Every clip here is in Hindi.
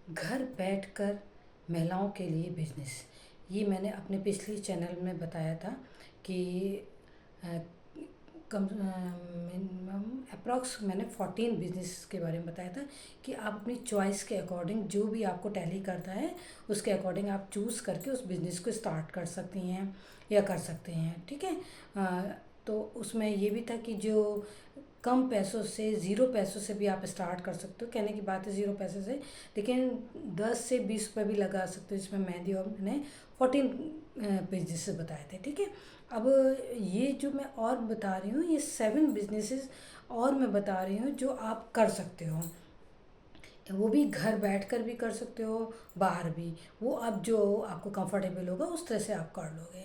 घर बैठकर महिलाओं के लिए बिजनेस। ये मैंने अपने पिछले चैनल में बताया था कि अ, कम मिनिमम अप्रॉक्स मैंने 14 बिजनेस के बारे में बताया था कि आप अपनी चॉइस के अकॉर्डिंग जो भी आपको टैली करता है उसके अकॉर्डिंग आप चूज़ करके उस बिज़नेस को स्टार्ट कर सकती हैं या कर सकते हैं। ठीक है। तो उसमें ये भी था कि जो कम पैसों से, ज़ीरो पैसों से भी आप स्टार्ट कर सकते हो। कहने की बात है ज़ीरो पैसे से, लेकिन 10 से 20 रुपये भी लगा सकते हो। इसमें मेहंदी और मैंने 14 बिजनेस बताए थे। ठीक है। अब ये जो मैं और बता रही हूँ, ये 7 बिजनेसेस और मैं बता रही हूँ जो आप कर सकते हो। वो भी घर बैठकर भी कर सकते हो, बाहर भी। वो अब जो आपको कंफर्टेबल होगा उस तरह से आप कर लोगे।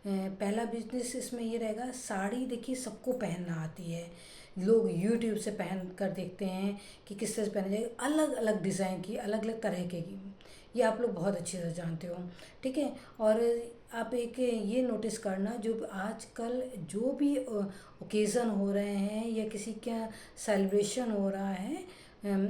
पहला बिजनेस इसमें ये रहेगा, साड़ी देखिए सबको पहनना आती है। लोग यूट्यूब से पहन कर देखते हैं कि किस तरह से पहनी जाएगी, अलग अलग डिज़ाइन की, अलग अलग तरह के की। ये आप लोग बहुत अच्छी तरह जानते हो। ठीक है। और आप एक ये नोटिस करना, जो आजकल जो भी ओकेज़न हो रहे हैं या किसी का सेलिब्रेशन हो रहा है, अम,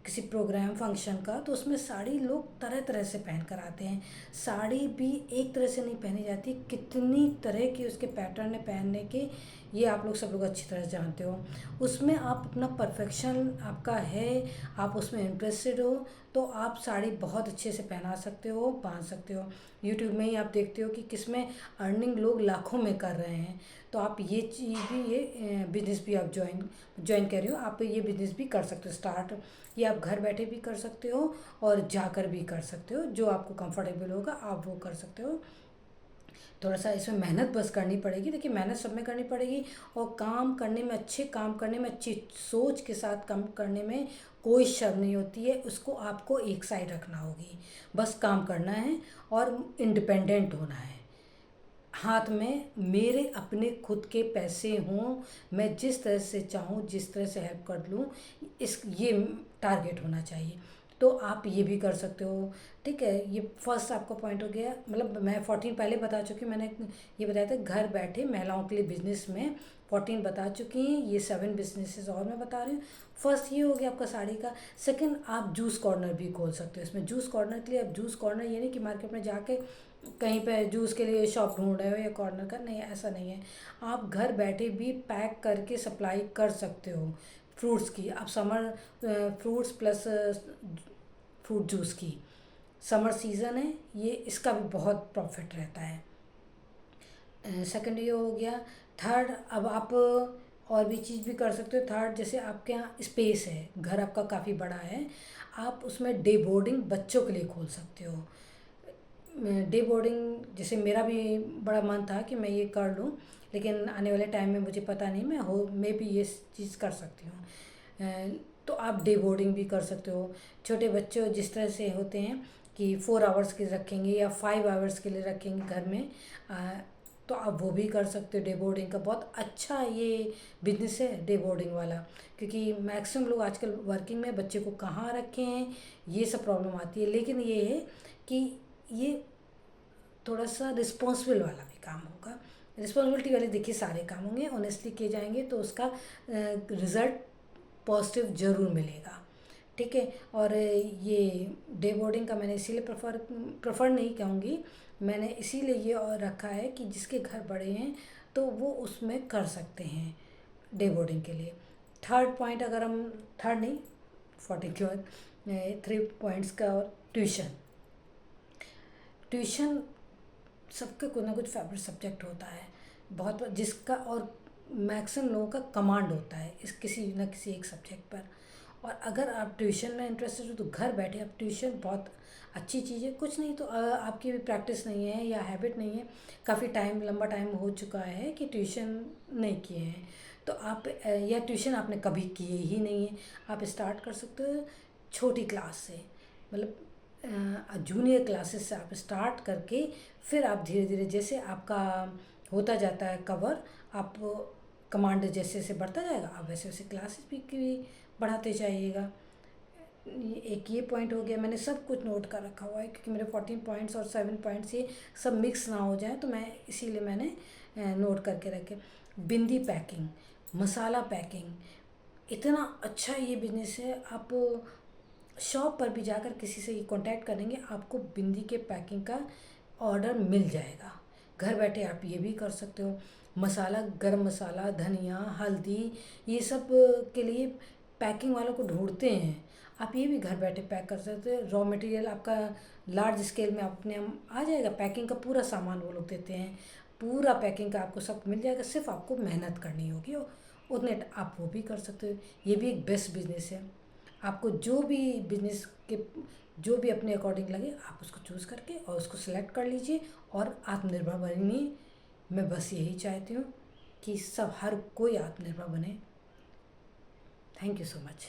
किसी प्रोग्राम फंक्शन का, तो उसमें साड़ी लोग तरह तरह से पहन कर आते हैं। साड़ी भी एक तरह से नहीं पहनी जाती, कितनी तरह के उसके पैटर्न है पहनने के, ये आप लोग सब लोग अच्छी तरह से जानते हो। उसमें आप अपना परफेक्शन आपका है, आप उसमें इंटरेस्टेड हो, तो आप साड़ी बहुत अच्छे से पहना सकते हो, बांध सकते हो। यूट्यूब में ही आप देखते हो कि किसमें अर्निंग लोग लाखों में कर रहे हैं। तो आप ये चीज़ भी, ये बिजनेस भी आप ज्वाइन कर रहे हो, आप ये बिजनेस भी कर सकते हो स्टार्ट। ये आप घर बैठे भी कर सकते हो और जाकर भी कर सकते हो, जो आपको कंफर्टेबल होगा आप वो कर सकते हो। थोड़ा सा इसमें मेहनत बस करनी पड़ेगी। देखिए, मेहनत सब में करनी पड़ेगी, और काम करने में, अच्छे काम करने में, अच्छी सोच के साथ काम करने में कोई शर्म नहीं होती है। उसको आपको एक साइड रखना होगी, बस काम करना है और इंडिपेंडेंट होना है। हाथ में मेरे अपने खुद के पैसे हों, मैं जिस तरह से चाहूँ जिस तरह से हेल्प कर लूँ, इस ये टारगेट होना चाहिए। तो आप ये भी कर सकते हो। ठीक है। ये फर्स्ट आपका पॉइंट हो गया। मतलब मैं 14 पहले बता चुकी हूँ, मैंने ये बताया था घर बैठे महिलाओं के लिए बिजनेस में 14 बता चुकी हैं। ये 7 बिजनेसेस और मैं बता रही हूँ। फर्स्ट ये हो गया आपका साड़ी का। सेकंड, आप जूस कॉर्नर भी खोल सकते हो। इसमें जूस कॉर्नर के लिए, आप जूस कॉर्नर ये नहीं कि मार्केट में जाके कहीं पे जूस के लिए शॉप ढूंढ रहे हो या कॉर्नर का, नहीं, ऐसा नहीं है। आप घर बैठे भी पैक करके सप्लाई कर सकते हो फ्रूट्स की। आप summer fruits plus fruit juice की, समर सीज़न है ये, इसका भी बहुत प्रॉफिट रहता है। सेकंड ये हो गया। थर्ड, अब आप और भी चीज़ भी कर सकते हो। थर्ड, जैसे आपके यहाँ स्पेस है, घर आपका काफ़ी बड़ा है, आप उसमें डे बोर्डिंग बच्चों के लिए खोल सकते हो। डे बोर्डिंग, जैसे मेरा भी बड़ा मन था कि मैं ये कर लूँ, लेकिन आने वाले टाइम में मुझे पता नहीं, मैं भी ये चीज़ कर सकती हूँ। तो आप डे बोर्डिंग भी कर सकते हो। छोटे बच्चे जिस तरह से होते हैं कि 4 आवर्स के लिए रखेंगे या 5 आवर्स के लिए रखेंगे घर में, तो आप वो भी कर सकते हो। डे बोर्डिंग का बहुत अच्छा ये बिजनेस है, डे बोर्डिंग वाला। क्योंकि मैक्सिमम लोग आजकल वर्किंग में, बच्चे को कहाँ रखें हैं, ये सब प्रॉब्लम आती है। लेकिन ये है कि ये थोड़ा सा रिस्पॉन्सिबल वाला भी काम होगा। रिस्पॉन्सिबिलिटी वाले देखिए सारे काम होंगे, ऑनेस्टली किए जाएंगे तो उसका रिज़ल्ट पॉजिटिव ज़रूर मिलेगा। ठीक है। और ये डे बोर्डिंग का मैंने इसीलिए प्रेफर नहीं कहूँगी, मैंने इसीलिए ये और रखा है कि जिसके घर बड़े हैं तो वो उसमें कर सकते हैं डे बोर्डिंग के लिए। थर्ड पॉइंट, अगर हम, थर्ड नहीं, 14 के बाद 3 पॉइंट्स का, और ट्यूशन। ट्यूशन सबके कुछ ना कुछ फेवरेट सब्जेक्ट होता है, बहुत जिसका, और मैक्सिमम लोगों का कमांड होता है इस किसी न किसी एक सब्जेक्ट पर। और अगर आप ट्यूशन में इंटरेस्टेड हो तो घर बैठे आप ट्यूशन, बहुत अच्छी चीज़ है। कुछ नहीं तो आपकी भी प्रैक्टिस नहीं है या हैबिट नहीं है, काफ़ी टाइम, लंबा टाइम हो चुका है कि ट्यूशन नहीं किए हैं, तो आप, या ट्यूशन आपने कभी किए ही नहीं है, आप स्टार्ट कर सकते हो छोटी क्लास से। मतलब जूनियर क्लासेस से आप स्टार्ट करके फिर आप धीरे धीरे, जैसे आपका होता जाता है कवर, आप कमांड जैसे जैसे बढ़ता जाएगा, आप वैसे वैसे क्लासेस भी की बढ़ाते जाइएगा। एक ये पॉइंट हो गया, मैंने सब कुछ नोट कर रखा हुआ है क्योंकि मेरे 14 पॉइंट्स और 7 पॉइंट्स ये सब मिक्स ना हो जाए, तो मैं इसीलिए मैंने नोट करके रखे। बिंदी पैकिंग, मसाला पैकिंग, इतना अच्छा ये बिजनेस है। आप शॉप पर भी जाकर किसी से कांटेक्ट करेंगे, आपको बिंदी के पैकिंग का ऑर्डर मिल जाएगा। घर बैठे आप ये भी कर सकते हो। मसाला, गरम मसाला, धनिया, हल्दी, ये सब के लिए पैकिंग वालों को ढूंढते हैं, आप ये भी घर बैठे पैक कर सकते हो। रॉ मटेरियल आपका लार्ज स्केल में अपने आ जाएगा। पैकिंग का पूरा सामान वो लोग देते हैं, पूरा पैकिंग का आपको सब मिल जाएगा। सिर्फ आपको मेहनत करनी होगी, उतने आप वो भी कर सकते हो। ये भी एक बेस्ट बिजनेस है। आपको जो भी बिजनेस के जो भी अपने अकॉर्डिंग लगे आप उसको चूज़ करके और उसको सेलेक्ट कर लीजिए और आत्मनिर्भर बनिए। मैं बस यही चाहती हूँ कि सब हर कोई आत्मनिर्भर बने। Thank you so much.